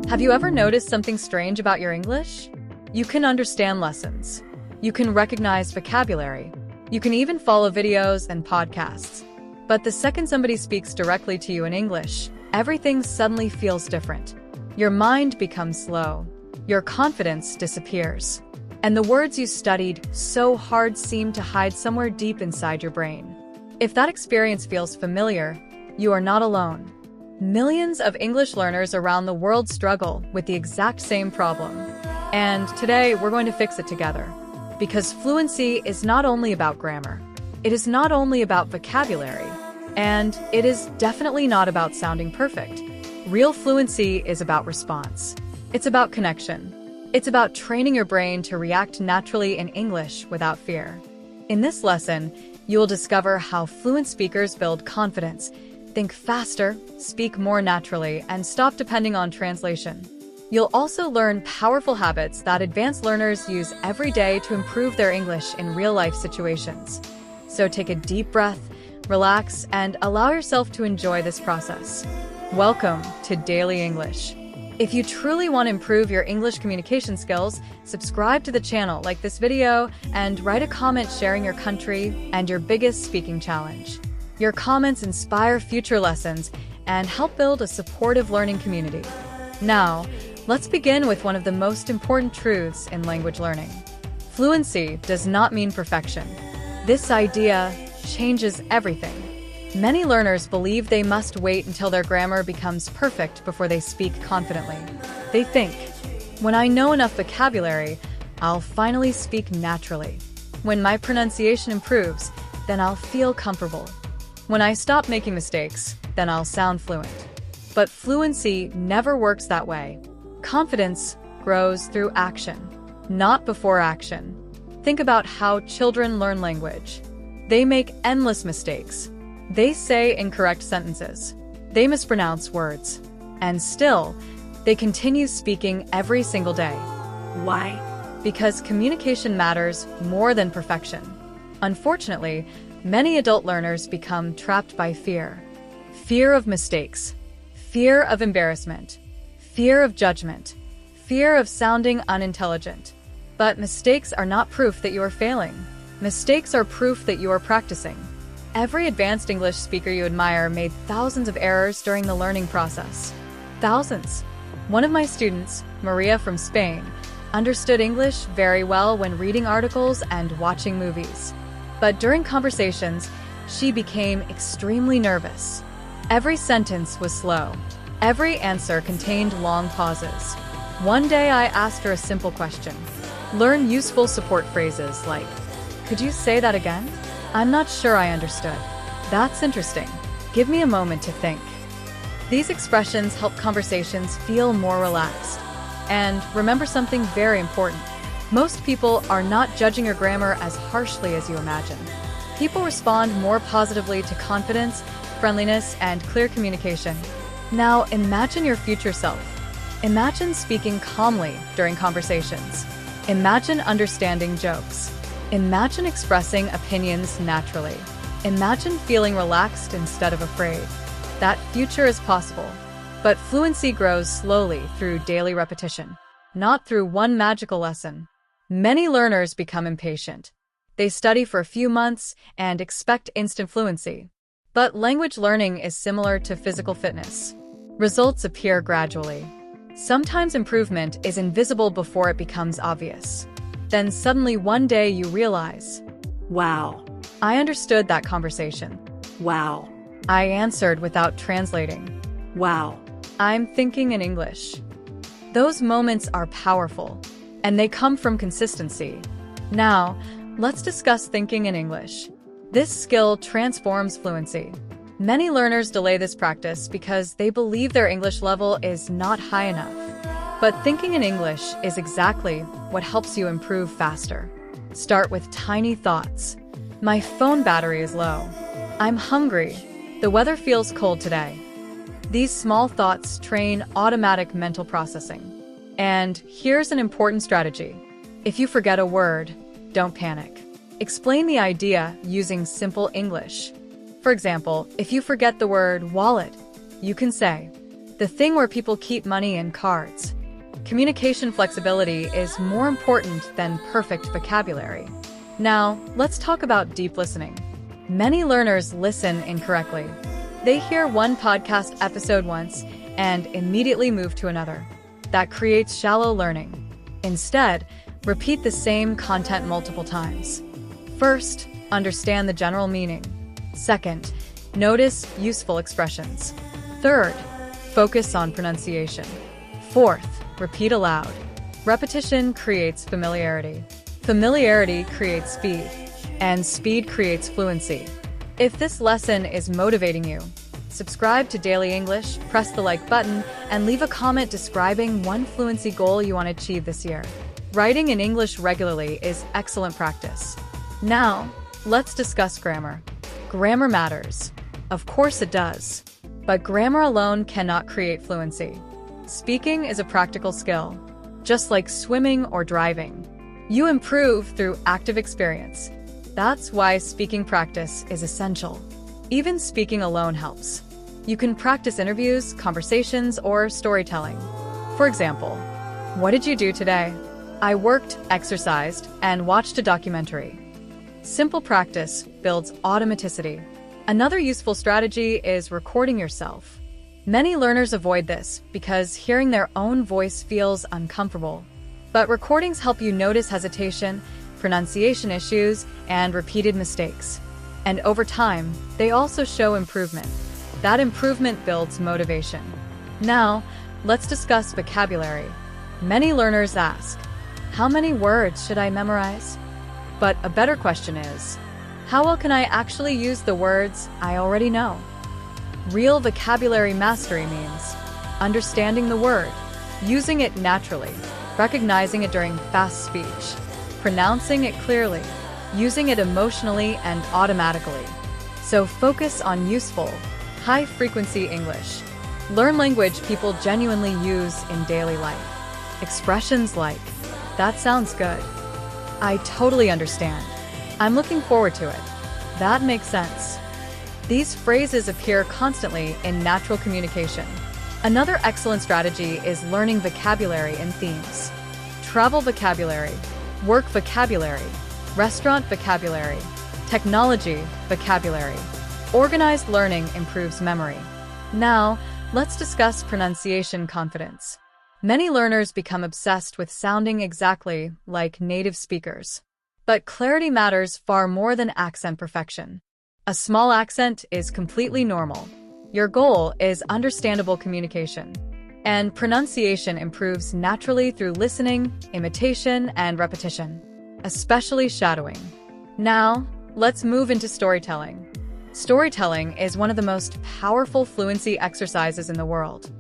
Have you ever noticed something strange about your English? You can understand lessons. You can recognize vocabulary. You can even follow videos and podcasts. But the second somebody speaks directly to you in English, everything suddenly feels different. Your mind becomes slow. Your confidence disappears. And the words you studied so hard seem to hide somewhere deep inside your brain. If that experience feels familiar, you are not alone. Millions of English learners around the world struggle with the exact same problem. And today, we're going to fix it together. Because fluency is not only about grammar. It is not only about vocabulary. And it is definitely not about sounding perfect. Real fluency is about response. It's about connection. It's about training your brain to react naturally in English without fear. In this lesson, you will discover how fluent speakers build confidence, think faster, speak more naturally, and stop depending on translation. You'll also learn powerful habits that advanced learners use every day to improve their English in real-life situations. So take a deep breath, relax, and allow yourself to enjoy this process. Welcome to Daily English. If you truly want to improve your English communication skills, subscribe to the channel, like this video, and write a comment sharing your country and your biggest speaking challenge. Your comments inspire future lessons and help build a supportive learning community. Now, let's begin with one of the most important truths in language learning. Fluency does not mean perfection. This idea changes everything. Many learners believe they must wait until their grammar becomes perfect before they speak confidently. They think, when I know enough vocabulary, I'll finally speak naturally. When my pronunciation improves, then I'll feel comfortable. When I stop making mistakes, then I'll sound fluent. But fluency never works that way. Confidence grows through action, not before action. Think about how children learn language. They make endless mistakes. They say incorrect sentences. They mispronounce words. And still, they continue speaking every single day. Why? Because communication matters more than perfection. Unfortunately, many adult learners become trapped by fear. Fear of mistakes. Fear of embarrassment. Fear of judgment. Fear of sounding unintelligent. But mistakes are not proof that you are failing. Mistakes are proof that you are practicing. Every advanced English speaker you admire made thousands of errors during the learning process. Thousands. One of my students, Maria from Spain, understood English very well when reading articles and watching movies. But during conversations, she became extremely nervous. Every sentence was slow. Every answer contained long pauses. One day I asked her a simple question. Learn useful support phrases like, "Could you say that again? I'm not sure I understood. That's interesting. Give me a moment to think." These expressions help conversations feel more relaxed. And remember something very important. Most people are not judging your grammar as harshly as you imagine. People respond more positively to confidence, friendliness, and clear communication. Now imagine your future self. Imagine speaking calmly during conversations. Imagine understanding jokes. Imagine expressing opinions naturally. Imagine feeling relaxed instead of afraid. That future is possible. But fluency grows slowly through daily repetition, not through one magical lesson. Many learners become impatient. They study for a few months and expect instant fluency. But language learning is similar to physical fitness. Results appear gradually. Sometimes improvement is invisible before it becomes obvious. Then suddenly one day you realize, wow, I understood that conversation. Wow, I answered without translating. Wow, I'm thinking in English. Those moments are powerful, and they come from consistency. Now, let's discuss thinking in English. This skill transforms fluency. Many learners delay this practice because they believe their English level is not high enough. But thinking in English is exactly what helps you improve faster. Start with tiny thoughts. My phone battery is low. I'm hungry. The weather feels cold today. These small thoughts train automatic mental processing. And here's an important strategy. If you forget a word, don't panic. Explain the idea using simple English. For example, if you forget the word wallet, you can say, the thing where people keep money in cards. Communication flexibility is more important than perfect vocabulary. Now, let's talk about deep listening. Many learners listen incorrectly. They hear one podcast episode once and immediately move to another. That creates shallow learning. Instead, repeat the same content multiple times. First, understand the general meaning. Second, notice useful expressions. Third, focus on pronunciation. Fourth, repeat aloud. Repetition creates familiarity. Familiarity creates speed, and speed creates fluency. If this lesson is motivating you, subscribe to Daily English, press the like button, and leave a comment describing one fluency goal you want to achieve this year. Writing in English regularly is excellent practice. Now, let's discuss grammar. Grammar matters. Of course it does. But grammar alone cannot create fluency. Speaking is a practical skill, just like swimming or driving. You improve through active experience. That's why speaking practice is essential. Even speaking alone helps. You can practice interviews, conversations, or storytelling. For example, what did you do today? I worked, exercised, and watched a documentary. Simple practice builds automaticity. Another useful strategy is recording yourself. Many learners avoid this because hearing their own voice feels uncomfortable. But recordings help you notice hesitation, pronunciation issues, and repeated mistakes. And over time, they also show improvement. That improvement builds motivation. Now, let's discuss vocabulary. Many learners ask, how many words should I memorize? But a better question is, how well can I actually use the words I already know? Real vocabulary mastery means understanding the word, using it naturally, recognizing it during fast speech, pronouncing it clearly, using it emotionally and automatically. So focus on useful, high-frequency English. Learn language people genuinely use in daily life. Expressions like, that sounds good. I totally understand. I'm looking forward to it. That makes sense. These phrases appear constantly in natural communication. Another excellent strategy is learning vocabulary in themes. Travel vocabulary, work vocabulary, restaurant vocabulary, technology vocabulary. Organized learning improves memory. Now, let's discuss pronunciation confidence. Many learners become obsessed with sounding exactly like native speakers. But clarity matters far more than accent perfection. A small accent is completely normal. Your goal is understandable communication. And pronunciation improves naturally through listening, imitation, and repetition, especially shadowing. Now, let's move into storytelling. Storytelling is one of the most powerful fluency exercises in the world.